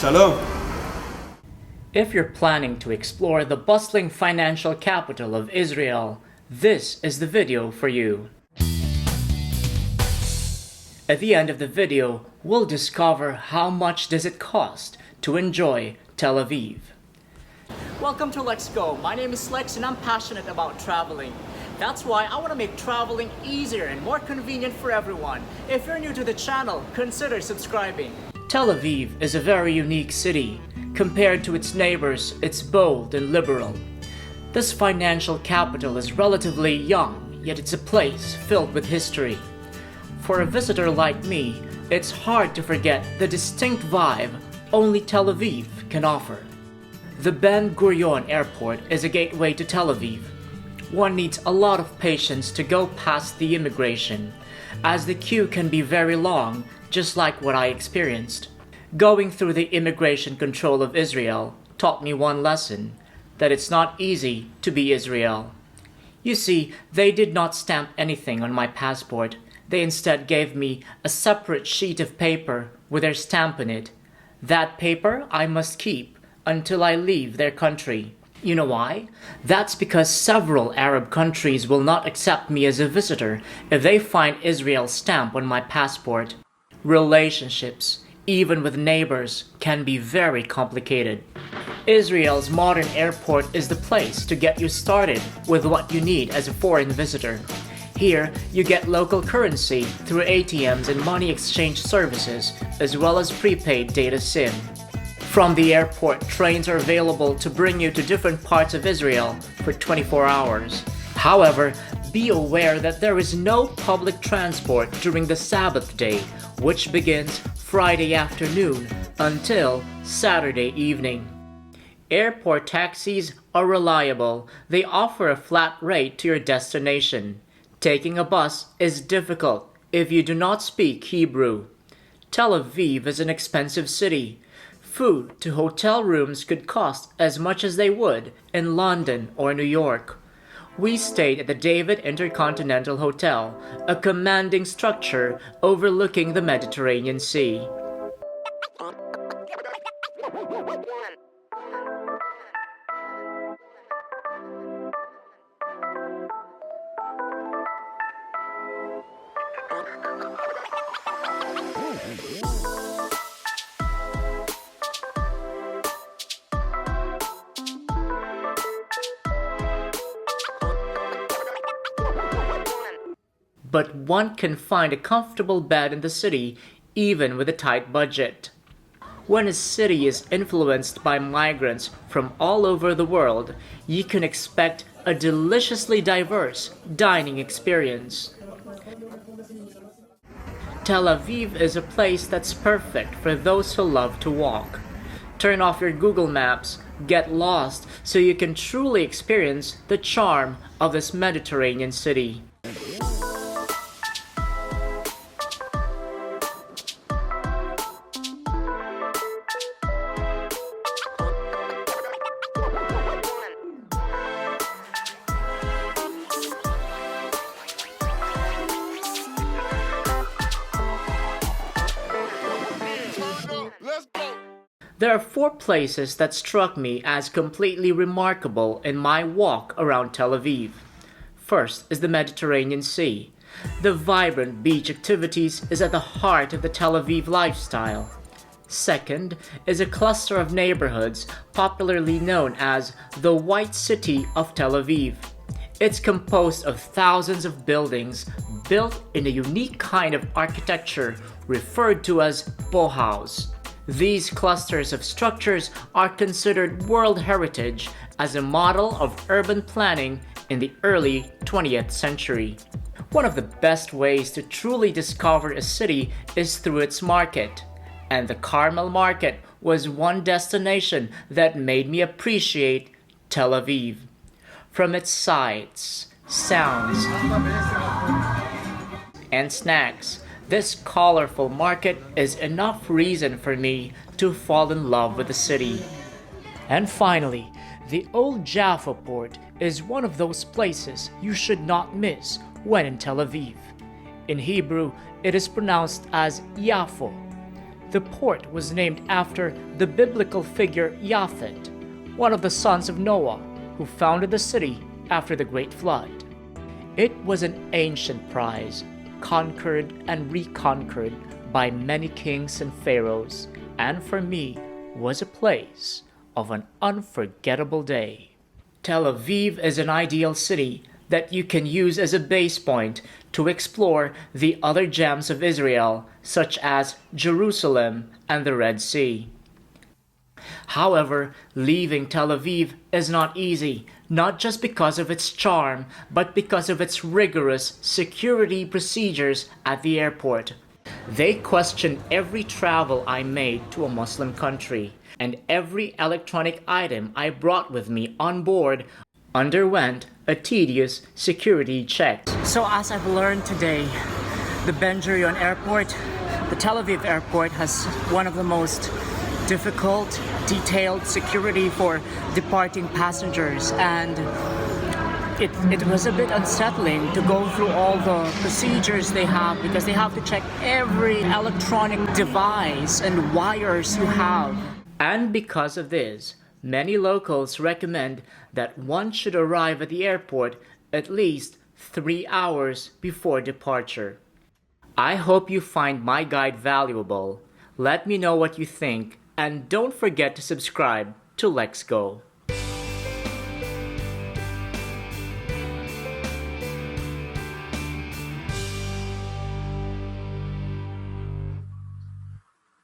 Shalom. If you're planning to explore the bustling financial capital of Israel, this is the video for you. At the end of the video, we'll discover how much does it cost to enjoy Tel Aviv. Welcome to LexGo. My name is Lex and I'm passionate about traveling. That's why I want to make traveling easier and more convenient for everyone. If you're new to the channel, consider subscribing. Tel Aviv is a very unique city. Compared to its neighbors, it's bold and liberal. This financial capital is relatively young, yet it's a place filled with history. For a visitor like me, it's hard to forget the distinct vibe only Tel Aviv can offer. The Ben Gurion Airport is a gateway to Tel Aviv. One needs a lot of patience to go past the immigration, as the queue can be very long, just like what I experienced. Going through the immigration control of Israel taught me one lesson, that it's not easy to be Israel. You see, they did not stamp anything on my passport. They instead gave me a separate sheet of paper with their stamp in it. That paper I must keep until I leave their country. You know why? That's because several Arab countries will not accept me as a visitor if they find Israel's stamp on my passport. Relationships, even with neighbors, can be very complicated. Israel's modern airport is the place to get you started with what you need as a foreign visitor. Here, you get local currency through ATMs and money exchange services, as well as prepaid data SIM. From the airport, trains are available to bring you to different parts of Israel for 24 hours. However, be aware that there is no public transport during the Sabbath day, which begins Friday afternoon until Saturday evening. Airport taxis are reliable. They offer a flat rate to your destination. Taking a bus is difficult if you do not speak Hebrew. Tel Aviv is an expensive city. Food to hotel rooms could cost as much as they would in London or New York. We stayed at the David Intercontinental Hotel, a commanding structure overlooking the Mediterranean Sea. But one can find a comfortable bed in the city even with a tight budget. When a city is influenced by migrants from all over the world, you can expect a deliciously diverse dining experience. Tel Aviv is a place that's perfect for those who love to walk. Turn off your Google Maps, get lost so you can truly experience the charm of this Mediterranean city. There are 4 places that struck me as completely remarkable in my walk around Tel Aviv. First is the Mediterranean Sea. The vibrant beach activities is at the heart of the Tel Aviv lifestyle. Second is a cluster of neighborhoods popularly known as the White City of Tel Aviv. It's composed of thousands of buildings built in a unique kind of architecture referred to as Bauhaus. These clusters of structures are considered World Heritage as a model of urban planning in the early 20th century. One of the best ways to truly discover a city is through its market, and the Carmel Market was one destination that made me appreciate Tel Aviv. From its sights, sounds, and snacks, this colorful market is enough reason for me to fall in love with the city. And finally, the Old Jaffa Port is one of those places you should not miss when in Tel Aviv. In Hebrew, it is pronounced as Yafo. The port was named after the biblical figure Japhet, one of the sons of Noah, who founded the city after the Great Flood. It was an ancient prize, conquered and reconquered by many kings and pharaohs, and for me was a place of an unforgettable day. Tel Aviv is an ideal city that you can use as a base point to explore the other gems of Israel, such as Jerusalem and the Red Sea. However, leaving Tel Aviv is not easy, not just because of its charm, but because of its rigorous security procedures at the airport. They questioned every travel I made to a Muslim country, and every electronic item I brought with me on board underwent a tedious security check. So as I've learned today, the Ben Gurion Airport, the Tel Aviv Airport, has one of the most difficult, detailed security for departing passengers, and it was a bit unsettling to go through all the procedures they have, because they have to check every electronic device and wires you have. And because of this, many locals recommend that one should arrive at the airport at least 3 hours before departure. I hope you find my guide valuable. Let me know what you think, and don't forget to subscribe to LexGo.